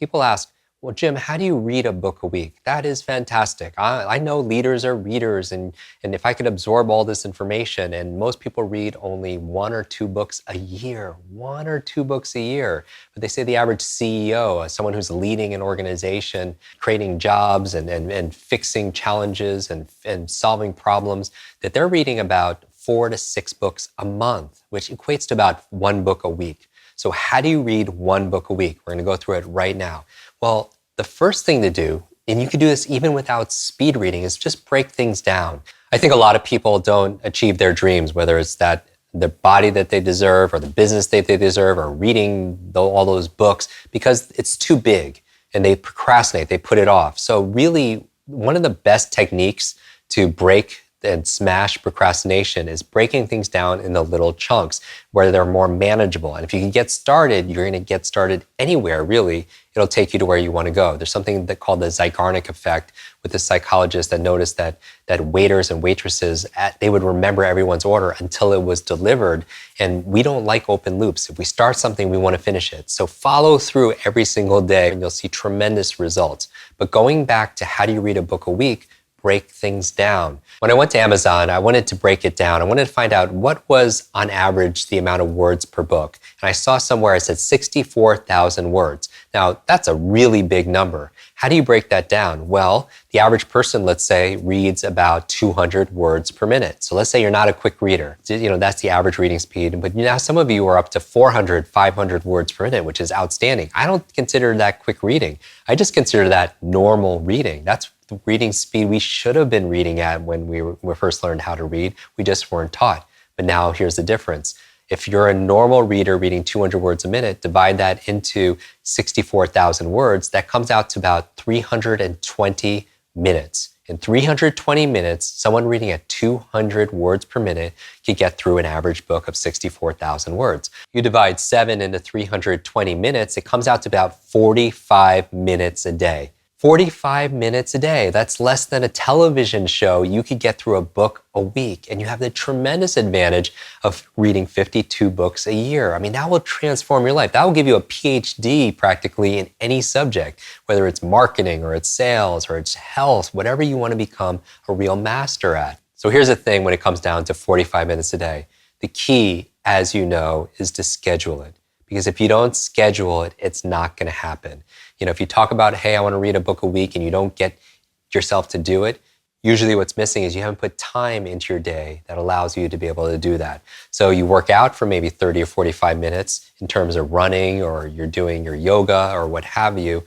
People ask, well, Jim, how do you read a book a week? That is fantastic. I know leaders are readers, and if I could absorb all this information, and most people read only 1 or 2 books a year, 1 or 2 books a year. But they say the average CEO, someone who's leading an organization, creating jobs and fixing challenges and solving problems, that they're reading about 4 to 6 books a month, which equates to about 1 book a week. So how do you read 1 book a week? We're going to go through it right now. Well, the first thing to do, and you can do this even without speed reading, is just break things down. I think a lot of people don't achieve their dreams, whether it's that the body that they deserve or the business that they deserve or reading all those books, because it's too big and they procrastinate, they put it off. So really, one of the best techniques to break and smash procrastination is breaking things down into little chunks where they're more manageable. And if you can get started, you're going to get started anywhere, really. It'll take you to where you want to go. There's something called the Zeigarnik effect with the psychologist that noticed that waiters and waitresses, they would remember everyone's order until it was delivered. And we don't like open loops. If we start something, we want to finish it. So follow through every single day and you'll see tremendous results. But going back to how do you read a book a week, break things down. When I went to Amazon, I wanted to break it down. I wanted to find out what was, on average, the amount of words per book. And I saw somewhere it said 64,000 words. Now, that's a really big number. How do you break that down? Well, the average person, let's say, reads about 200 words per minute. So let's say you're not a quick reader. That's the average reading speed. But now some of you are up to 400, 500 words per minute, which is outstanding. I don't consider that quick reading. I just consider that normal reading. That's the reading speed we should have been reading at when we first learned how to read. We just weren't taught. But now here's the difference. If you're a normal reader reading 200 words a minute, divide that into 64,000 words, that comes out to about 320 minutes. In 320 minutes, someone reading at 200 words per minute could get through an average book of 64,000 words. You divide 7 into 320 minutes, it comes out to about 45 minutes a day. 45 minutes a day. That's less than a television show. You could get through a book a week, and you have the tremendous advantage of reading 52 books a year. I mean, that will transform your life. That will give you a PhD practically in any subject, whether it's marketing or it's sales or it's health, whatever you want to become a real master at. So here's the thing when it comes down to 45 minutes a day. The key, as you know, is to schedule it. Because if you don't schedule it, it's not going to happen. If you talk about, hey, I want to read a book a week and you don't get yourself to do it, usually what's missing is you haven't put time into your day that allows you to be able to do that. So you work out for maybe 30 or 45 minutes in terms of running, or you're doing your yoga or what have you.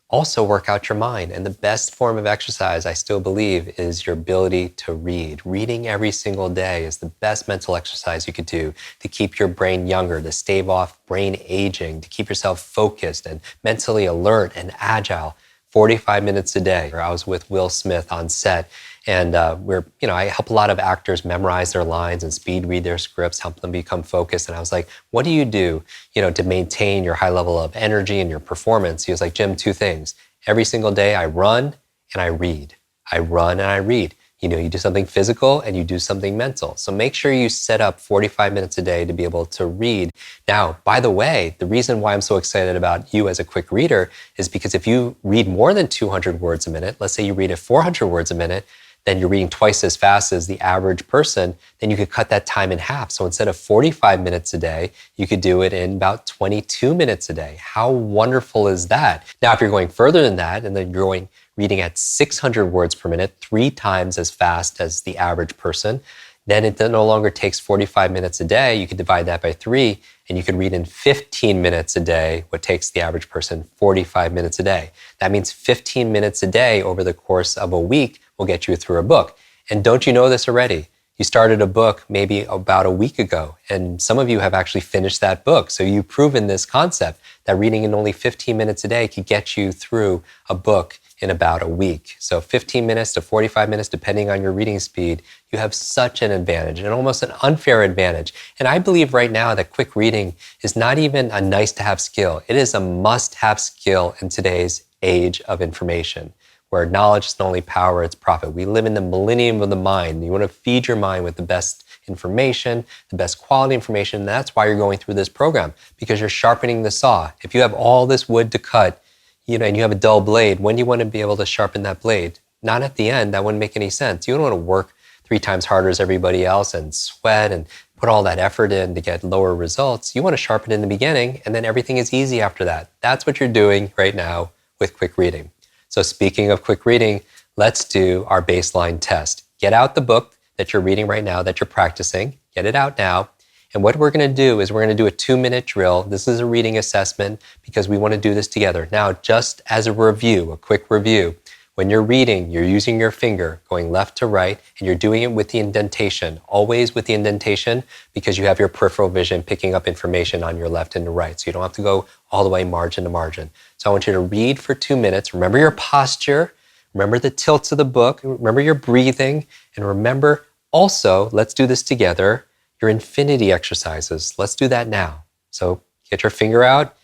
Also work out your mind. And the best form of exercise, I still believe, is your ability to read. Reading every single day is the best mental exercise you could do to keep your brain younger, to stave off brain aging, to keep yourself focused and mentally alert and agile. 45 minutes a day. I was with Will Smith on set, and I help a lot of actors memorize their lines and speed read their scripts, help them become focused. And I was like, what do you do, to maintain your high level of energy and your performance? He was like, Jim, 2 things. Every single day I run and I read. I run and I read. You do something physical and you do something mental. So make sure you set up 45 minutes a day to be able to read. Now, by the way, the reason why I'm so excited about you as a quick reader is because if you read more than 200 words a minute, let's say you read at 400 words a minute, then you're reading twice as fast as the average person, then you could cut that time in half. So instead of 45 minutes a day, you could do it in about 22 minutes a day. How wonderful is that? Now, if you're going further than that, and then you're reading at 600 words per minute, 3 times as fast as the average person, then it no longer takes 45 minutes a day. You could divide that by 3, and you could read in 15 minutes a day, what takes the average person 45 minutes a day. That means 15 minutes a day over the course of a week will get you through a book. And don't you know this already? You started a book maybe about a week ago, and some of you have actually finished that book. So you've proven this concept that reading in only 15 minutes a day could get you through a book in about a week. So 15 minutes to 45 minutes, depending on your reading speed, you have such an advantage, and almost an unfair advantage. And I believe right now that quick reading is not even a nice to have skill. It is a must have skill in today's age of information, where knowledge is not only power, it's profit. We live in the millennium of the mind. You want to feed your mind with the best information, the best quality information. And that's why you're going through this program, because you're sharpening the saw. If you have all this wood to cut, and you have a dull blade, when do you want to be able to sharpen that blade? Not at the end. That wouldn't make any sense. You don't want to work 3 times harder as everybody else and sweat and put all that effort in to get lower results. You want to sharpen in the beginning, and then everything is easy after that. That's what you're doing right now with quick reading. So speaking of quick reading, let's do our baseline test. Get out the book that you're reading right now, that you're practicing. Get it out now. And what we're going to do is we're going to do a 2-minute drill. This is a reading assessment because we want to do this together. Now, just as a review, a quick review, when you're reading, you're using your finger going left to right, and you're doing it with the indentation, always with the indentation, because you have your peripheral vision picking up information on your left and the right. So you don't have to go all the way margin to margin. So I want you to read for 2 minutes. Remember your posture. Remember the tilts of the book. Remember your breathing. And remember also, let's do this together, your infinity exercises. Let's do that now. So get your finger out,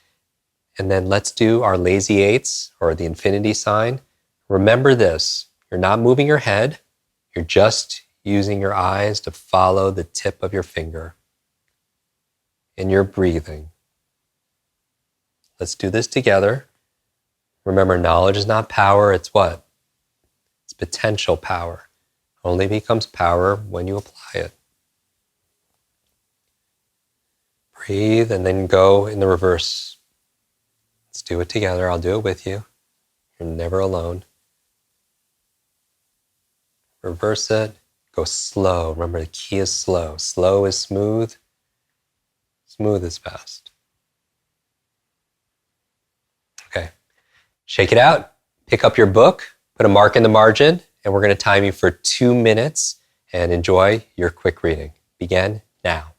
and then let's do our lazy 8s or the infinity sign. Remember this, you're not moving your head, you're just using your eyes to follow the tip of your finger. And you're breathing. Let's do this together. Remember, knowledge is not power, it's what? It's potential power. Only becomes power when you apply it. Breathe and then go in the reverse. Let's do it together. I'll do it with you. You're never alone. Reverse it. Go slow. Remember, the key is slow. Slow is smooth. Smooth is fast. Okay. Shake it out. Pick up your book. Put a mark in the margin. And we're going to time you for 2 minutes. And enjoy your quick reading. Begin now.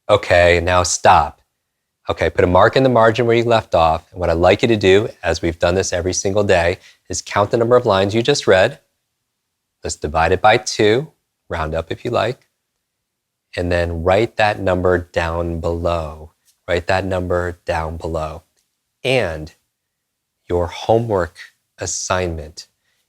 Okay, now stop. Okay, put a mark in the margin where you left off. And what I'd like you to do, as we've done this every single day, is count the number of lines you just read. Let's divide it by 2, round up if you like, and then write that number down below. Write that number down below. And your homework assignment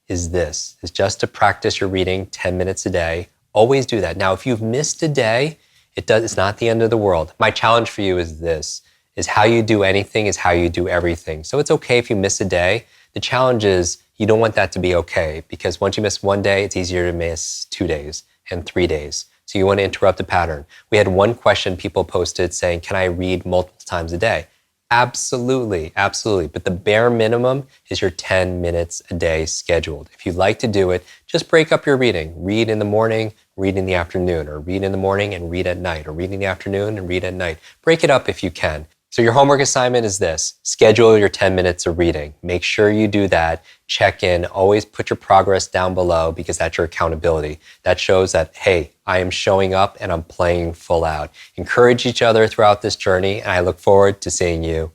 is this, is just to practice your reading 10 minutes a day. Always do that. Now, if you've missed a day, it's not the end of the world. My challenge for you is this, is how you do anything is how you do everything. So it's okay if you miss a day. The challenge is you don't want that to be okay, because once you miss 1 day, it's easier to miss 2 days and 3 days. So you want to interrupt the pattern. We had one question people posted saying, can I read multiple times a day? Absolutely, absolutely. But the bare minimum is your 10 minutes a day scheduled. If you'd like to do it, just break up your reading. Read in the morning, read in the afternoon, or read in the morning and read at night, or read in the afternoon and read at night. Break it up if you can. So your homework assignment is this: schedule your 10 minutes of reading. Make sure you do that. Check in. Always put your progress down below because that's your accountability. That shows that, hey, I am showing up and I'm playing full out. Encourage each other throughout this journey, and I look forward to seeing you